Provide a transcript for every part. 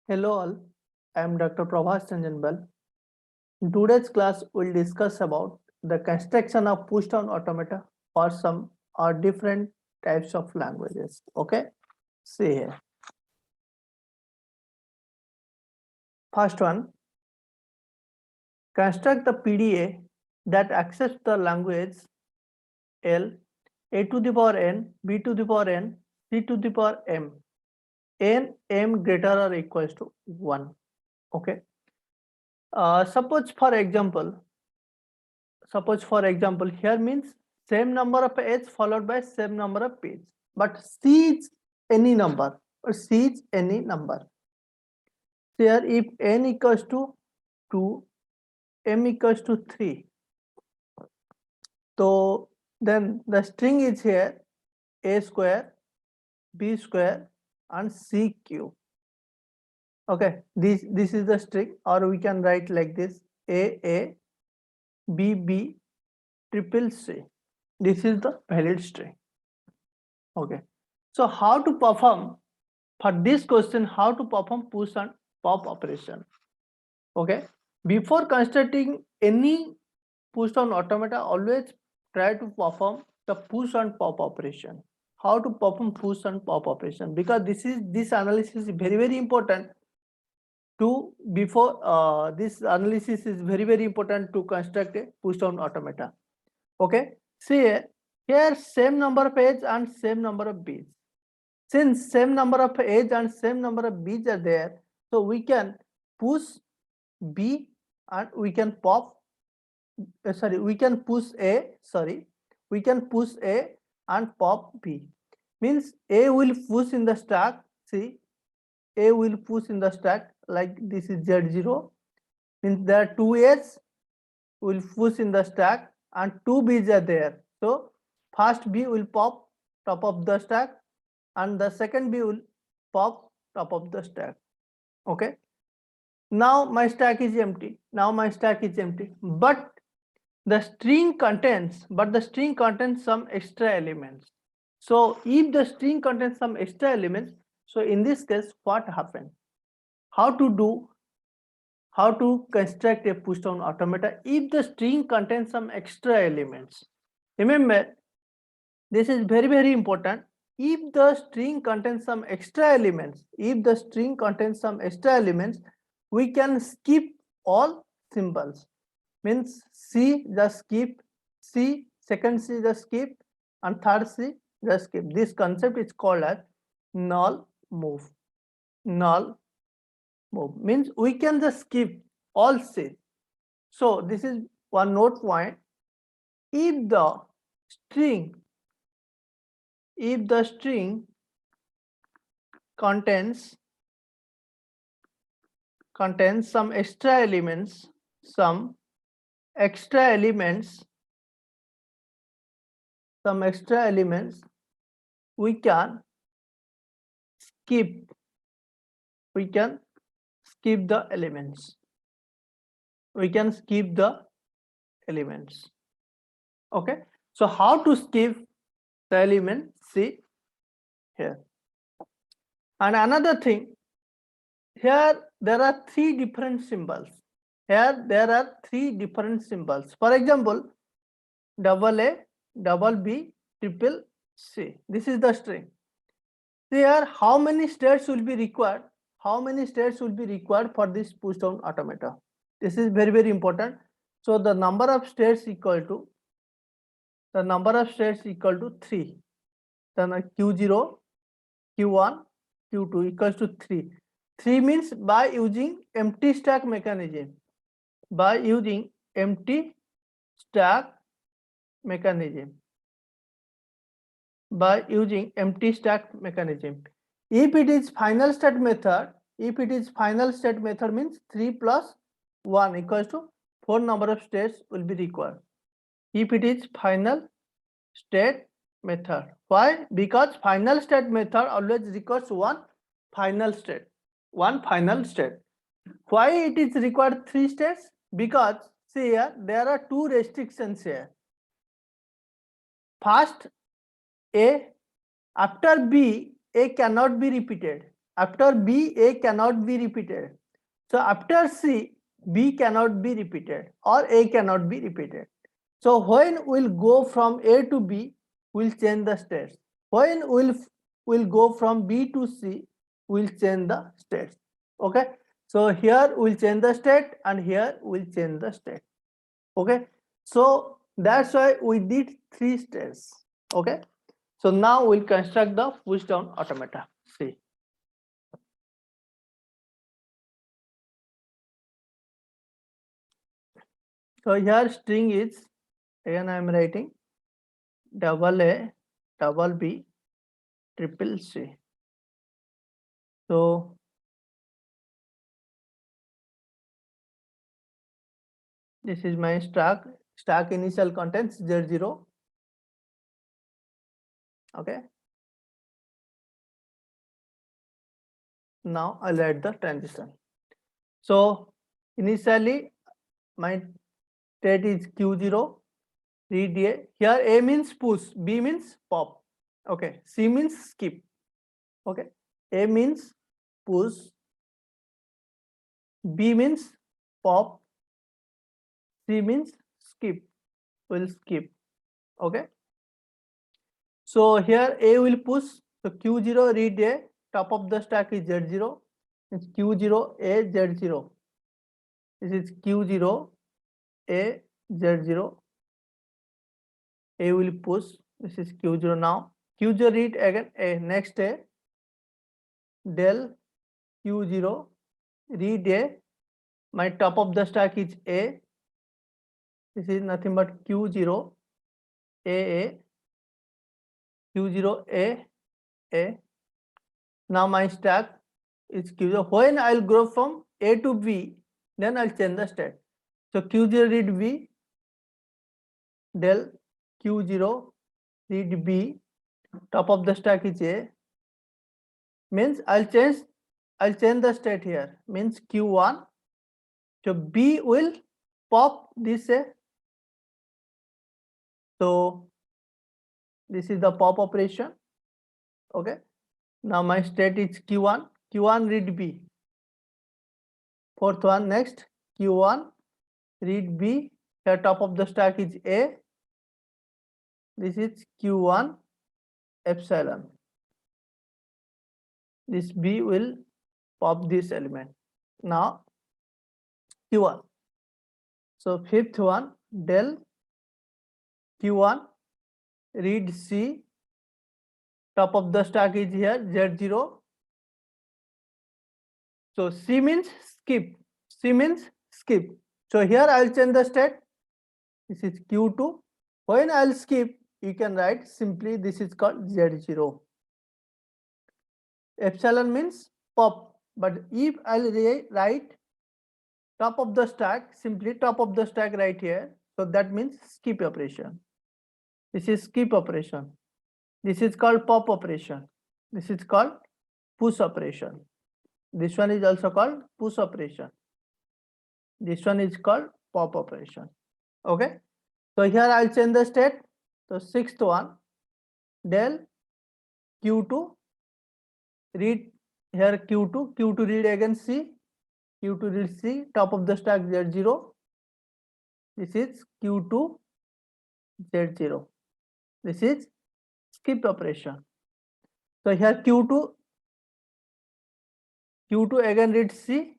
Hello all, I am Dr. Prabhas Chanjanbal. In today's class, we'll discuss about the construction of push-down automata for some or different types of languages. Okay, see here. First one, construct the PDA that accepts the language L, A to the power n, B to the power n, C to the power m, n m greater or equals to 1. Okay. Suppose for example, here means same number of edge followed by same number of page, but C is any number or C is any number. Here if n equals to 2, m equals to 3, so then the string is here a square, b square and c cube. Okay, this is the string, or we can write like this: a b b triple c. This is the valid string. Okay, so how to perform for this question, how to perform push and pop operation? Okay, before constructing any push down automata, always try to perform the push and pop operation. How to perform push and pop operation? Because this analysis is very important to before this analysis is very important to construct a push down automata. Okay, see here same number of edge and same number of beats. Since same number of edge and same number of beats are there, so we can push B and we can pop. We can push A. We can push A and pop B. Means A will push in the stack. See, A will push in the stack like this is Z0. Means there are two A's will push in the stack and two B's are there. So first B will pop top of the stack and the second B will pop top of the stack. Okay, now my stack is empty. But the string contains some extra elements. So if the string contains some extra elements, so in this case what happens? How to construct a push down automata if the string contains some extra elements? Remember, this is very important. If the string contains some extra elements, we can skip all symbols. Means C just skip, C second C just skip, and third C just skip. This concept is called as null move. Null move means we can just skip all C. So this is one note point. If the string contains some extra elements, we can skip the elements. Okay, so how to skip the element? See here. And another thing, here there are three different symbols. For example, double A, double B, triple C. This is the string. Here, how many states will be required? For this push down automata? This is very important. So the number of states equal to 3. Then Q0, Q1, Q2 equals to 3. 3 means by using empty stack mechanism. If it is final state method, means 3 plus 1 equals to 4 number of states will be required. If it is final state method. Why? Because final state method always requires one final state. Why it is required 3 states? Because see here there are two restrictions here. First, A, after B, A cannot be repeated. After B, A cannot be repeated. So after C, B cannot be repeated or A cannot be repeated. So when we'll go from A to B, we'll change the states. When we'll go from B to C, we'll change the states. Okay. So here we'll change the state and here we'll change the state. Okay. So that's why we did 3 states. Okay. So now we'll construct the push down automata. See. So here string is, again I am writing double A, double B, triple C. So this is my stack initial contents Z0. Okay. Now I'll write the transition. So initially my state is Q0, read A. Here A means push, B means pop. Okay. C means skip. Okay. A means push, B means pop, C means skip. Will skip. Okay. So here A will push. So Q0 read A. Top of the stack is Z0. It's Q0 A Z0. This is Q0 A Z0. A will push. This is Q0 now. Q0 read again A. Next A. Del Q0 read A. My top of the stack is A. This is nothing but Q0 A. Q0 A. Now my stack is Q0. When I'll go from A to B, then I'll change the state. So Q0 read B, del Q0 read B, top of the stack is A. Means I'll change the state here. Means Q1. So B will pop this A. So this is the pop operation. Okay. Now my state is Q1. Q1 read B. Fourth one, next Q1 read B. Here top of the stack is A. This is Q1 epsilon. This B will pop this element. Now Q1. So fifth one, del Q1 read C. Top of the stack is here Z0. So C means skip. C means skip. So here I'll change the state. This is Q2. When I'll skip, you can write simply this is called Z0. Epsilon means pop. But if I'll write top of the stack, simply top of the stack right here. So that means skip operation. This is skip operation. This is called pop operation. This is called push operation. This one is also called push operation. This one is called pop operation. Okay. So here I'll change the state. So sixth one, del Q2 read here Q2 read again C. Q2 read C. Top of the stack Z0. This is Q2 Z0. This is skip operation. So here Q2 again read C.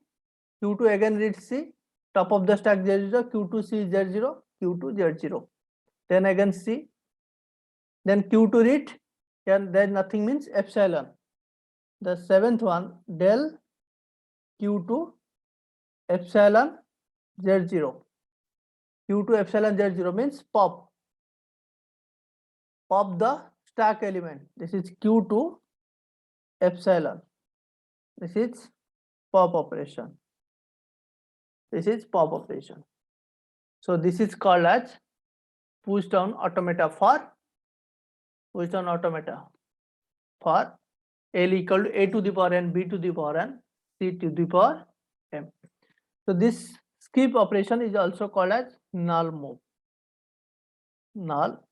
Q2 again read C. Top of the stack Z0. Q2 C Z0. Q2 Z0. Then again C. Then Q2 read. Here there nothing means epsilon. The seventh one, del Q2 epsilon Z0. Q2 epsilon Z0 means pop the stack element. This is Q2 epsilon. This is pop operation. This is pop operation. So this is called as push down automata for L equal to A to the power n, B to the power n, C to the power m. So this skip operation is also called as null move. Null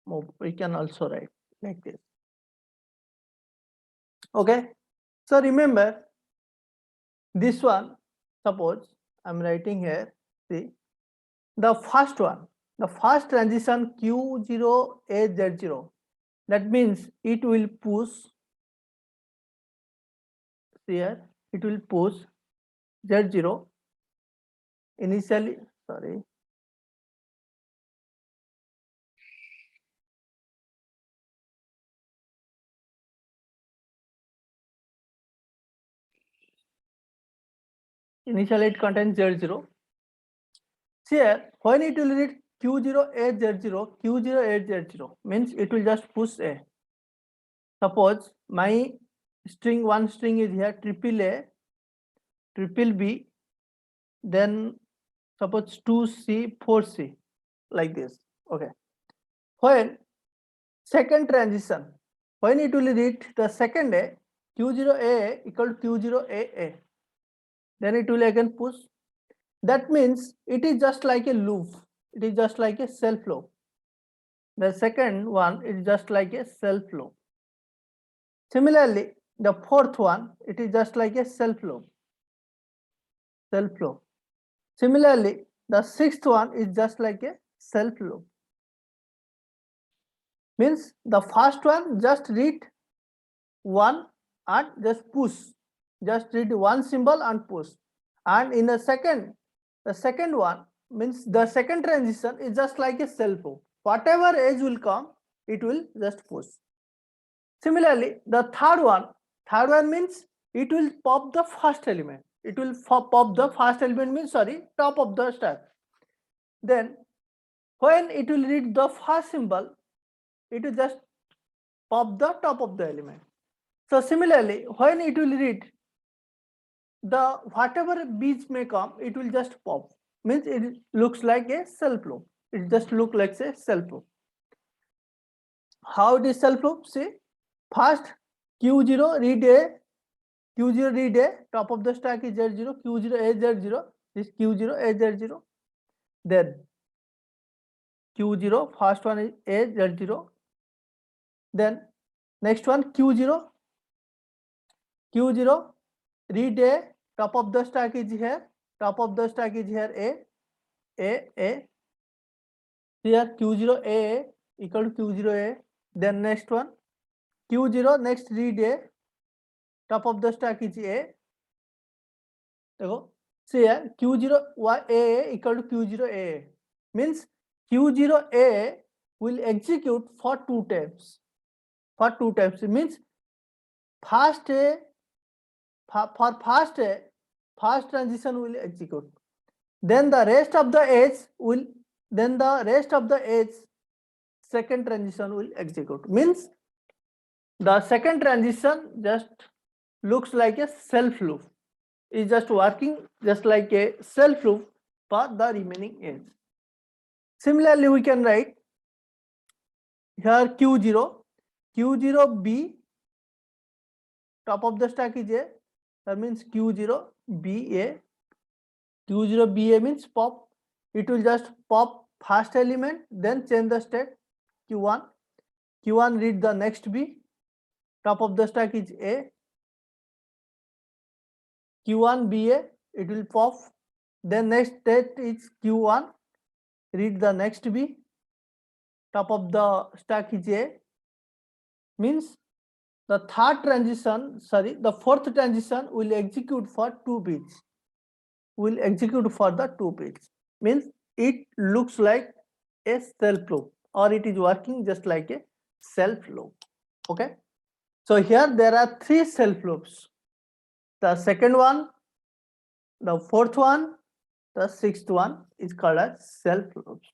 move. We can also write like this. Okay. So remember this one, suppose I'm writing here, see, the first one, the first transition Q0AZ0, that means it will push here, it will push Z0 initially, sorry, initially it contains Z0. Here, when it will read Q0AZ0, Q0AZ0 means it will just push A. Suppose my string, one string is here, triple A, triple B, then suppose 2C, 4C, like this. Okay. When second transition, when it will read the second A, Q0A equal to Q0AA, then it will again push. That means it is just like a loop. It is just like a self loop. The second one is just like a self loop. Similarly, the fourth one, it is just like a self loop. Self loop. Similarly, the sixth one is just like a self loop. Means the first one just read one and just push. Just read one symbol and push. And in the second one means the second transition is just like a self loop. Whatever edge will come, it will just push. Similarly, the third one means it will pop the first element. It will pop the first element means, sorry, top of the stack. Then when it will read the first symbol, it will just pop the top of the element. So similarly, when it will read the whatever beats may come, it will just pop. Means it looks like a self loop. It just looks like a self loop. How it is self loop? See, first Q0 read A, Q0 read A, top of the stack is Z0, Q0 A Z0, this Q0 A Z0. Then Q0, first one is A Z0. Then next one Q0 read A, top of the stack is here, top of the stack is here A. Here Q0 A equal to Q0 A. Then next one Q0 next read A, top of the stack is A. So here Q0 A equal to Q0 A means Q0 A will execute for two times. For two times, it means first A, for first A, first transition will execute. Then the rest of the edge will, second transition will execute. Means the second transition just looks like a self loop. Is just working just like a self loop for the remaining edge. Similarly, we can write here Q0B, top of the stack is A, that means Q0BA. Q0BA means pop. It will just pop first element, then change the state Q1. Q1 read the next B, top of the stack is A. Q1BA, it will pop. Then next state is Q1, read the next B, top of the stack is A. Means the fourth transition will execute for 2 bits. Will execute for the 2 bits. Means it looks like a self loop, or it is working just like a self loop. Okay. So here there are 3 self loops. The second one, the fourth one, the sixth one is called as self loops.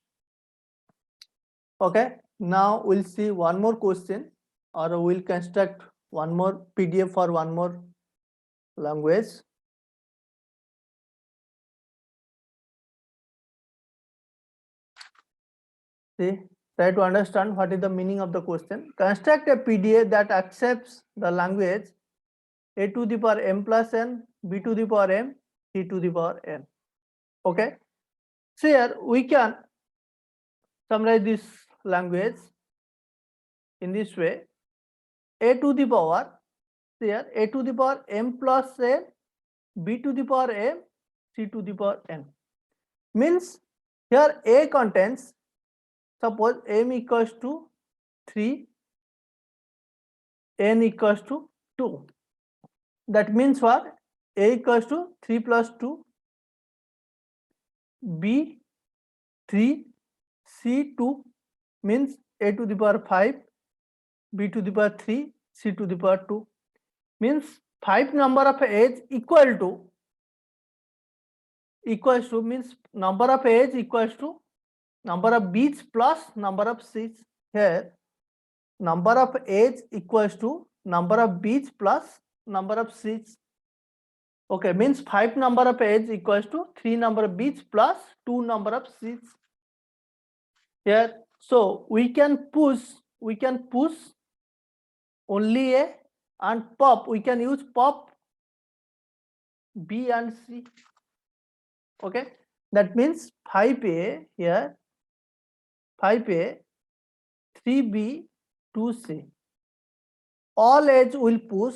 Okay. Now we'll see one more question, or we'll construct one more PDF for one more language. See, try to understand what is the meaning of the question. Construct a PDA that accepts the language A to the power m plus n, B to the power m, C to the power n. Okay. So here we can summarize this language in this way. A to the power here a to the power m plus n, b to the power m, c to the power n. Means here a contains, suppose m equals to 3, n equals to 2. That means what? A equals to 3 plus 2, b 3, c 2, means a to the power 5, b to the power 3, c to the power 2. Means 5 number of edge equal to means number of edge equals to number of bits plus number of seeds. Here number of edge equals to number of bits plus number of seeds. Okay, means 5 number of edge equals to 3 number of bits plus 2 number of seeds. Here, so we can push only A, and pop, we can use pop B and C. Okay, that means 5A here, 5A, 3B, 2C. All edge will push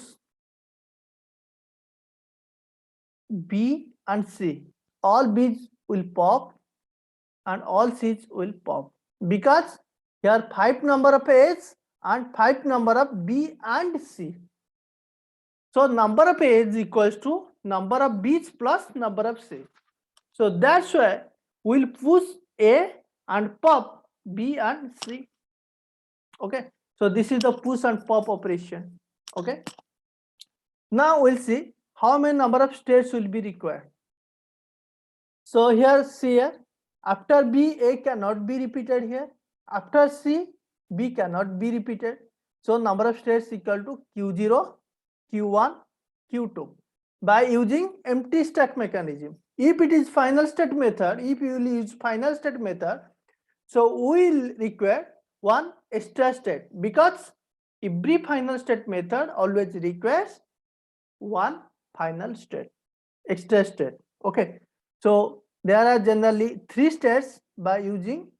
B and C. All B's will pop and all C's will pop, because here 5 number of A's and 5 number of B and C. So number of A's equals to number of B's plus number of C's. So that's why we'll push A and pop B and C. Okay, so this is the push and pop operation. Okay, now we'll see how many number of states will be required. So here, see here, after B, A cannot be repeated here. After C, B cannot be repeated. So number of states equal to Q0, Q1, Q2 by using empty stack mechanism. If it is final state method, if you will use final state method, so we will require one extra state, because every final state method always requires one final state, extra state. Okay, so there are generally 3 states by using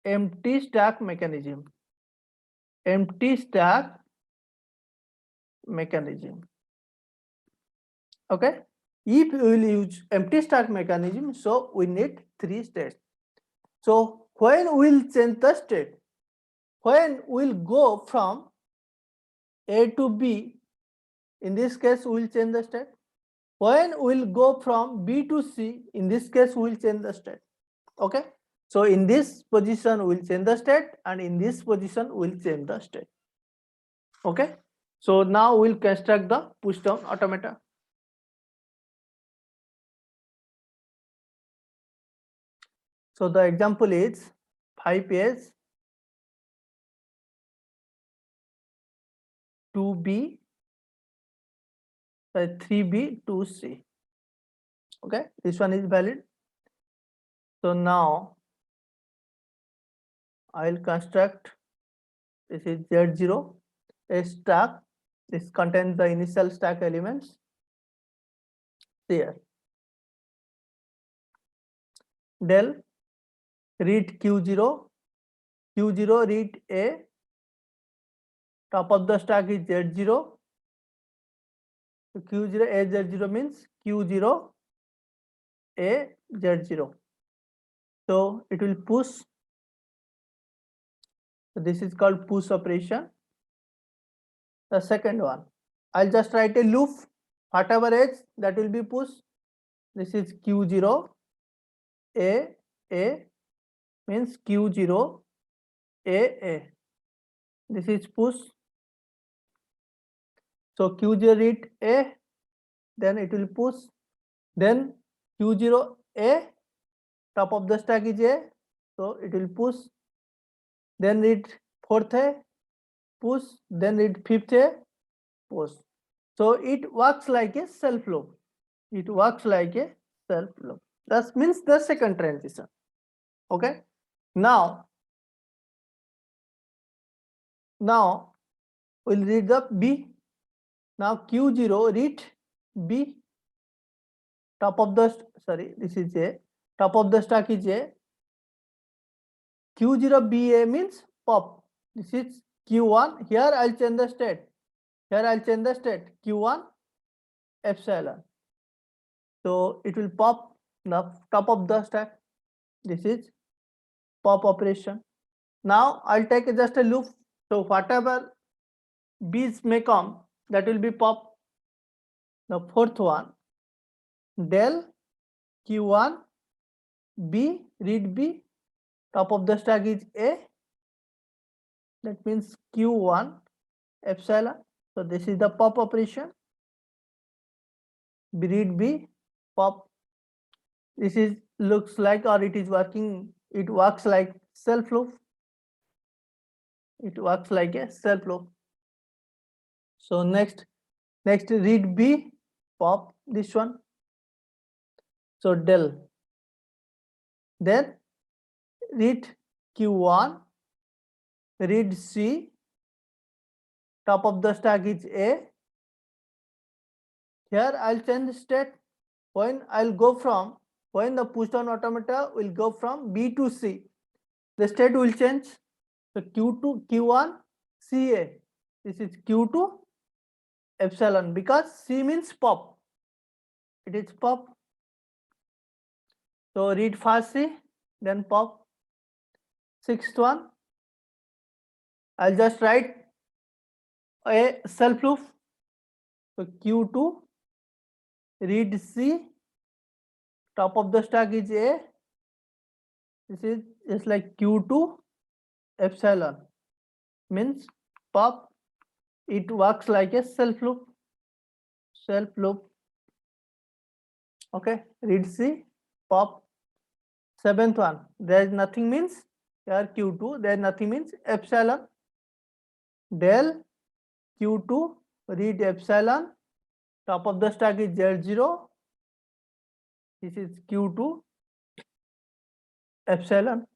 empty stack mechanism. Empty stack mechanism. Okay, if we will use empty stack mechanism, so we need 3 states. So when we will change the state, when we will go from A to B, in this case we will change the state. When we will go from B to C, in this case we will change the state. Okay, so in this position we will change the state, and in this position we will change the state. Okay, so now we will construct the push down automata. So the example is 5S, 2B, 3B, 2C. Okay, this one is valid. So now I will construct, this is Z0, a stack. This contains the initial stack elements. Here, del read Q0, Q0 read A, top of the stack is Z0. So Q0 A Z0 means Q0 A Z0. So it will push. So this is called push operation. The second one, I'll just write a loop, whatever edge that will be pushed. This is Q0 A means Q0 A. This is push. So Q0 read A, then it will push. Then Q0 A, top of the stack is A, so it will push. Then read 4th A, push. Then read 5th A, push. So it works like a self loop. It works like a self loop. That means the second transition. Okay. Now we'll read the B. Now Q0 read B. Top of the, sorry, this is A. Top of the stack is A. Q0 BA means pop. This is Q1. Here I'll change the state. Here I'll change the state Q1 epsilon. So it will pop the top of the stack. This is pop operation. Now I'll take just a loop. So whatever B's may come, that will be pop. The fourth one, del Q1 B, read B, top of the stack is A. That means Q1 epsilon. So this is the pop operation. B, read B, pop. This is looks like, or it is working, it works like self loop. It works like a self loop. So next read B, pop this one. So del. Then read Q1, read C, top of the stack is A. Here I'll change the state. When the push down automata will go from B to C, the state will change. So Q2, Q1, CA. This is Q2 epsilon, because C means pop. It is pop. So read first C, then pop. Sixth one, I'll just write a self loop. So Q2, read C, top of the stack is A. This is just like Q2 epsilon, means pop. It works like a self loop. Okay, read C, pop. Seventh one, there is nothing means here Q2, there is nothing means epsilon. Del Q2, read epsilon, top of the stack is Z0. This is Q2 epsilon.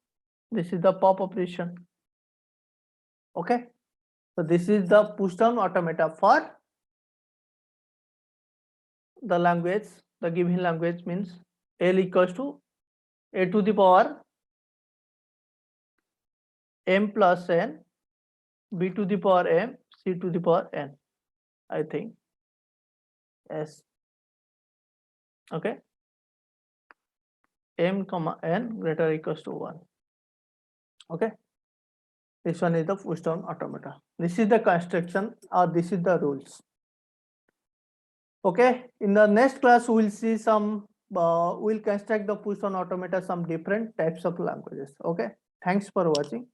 This is the pop operation. Okay, so this is the push down automata for the language. The given language means L equals to A to the power M plus N, B to the power M, C to the power N. I think. Yes. Okay. M comma N greater or equals to 1. Okay. This one is the push down automata. This is the construction, or this is the rules. Okay. In the next class, we'll see some, we'll construct the push down automata, some different types of languages. Okay. Thanks for watching.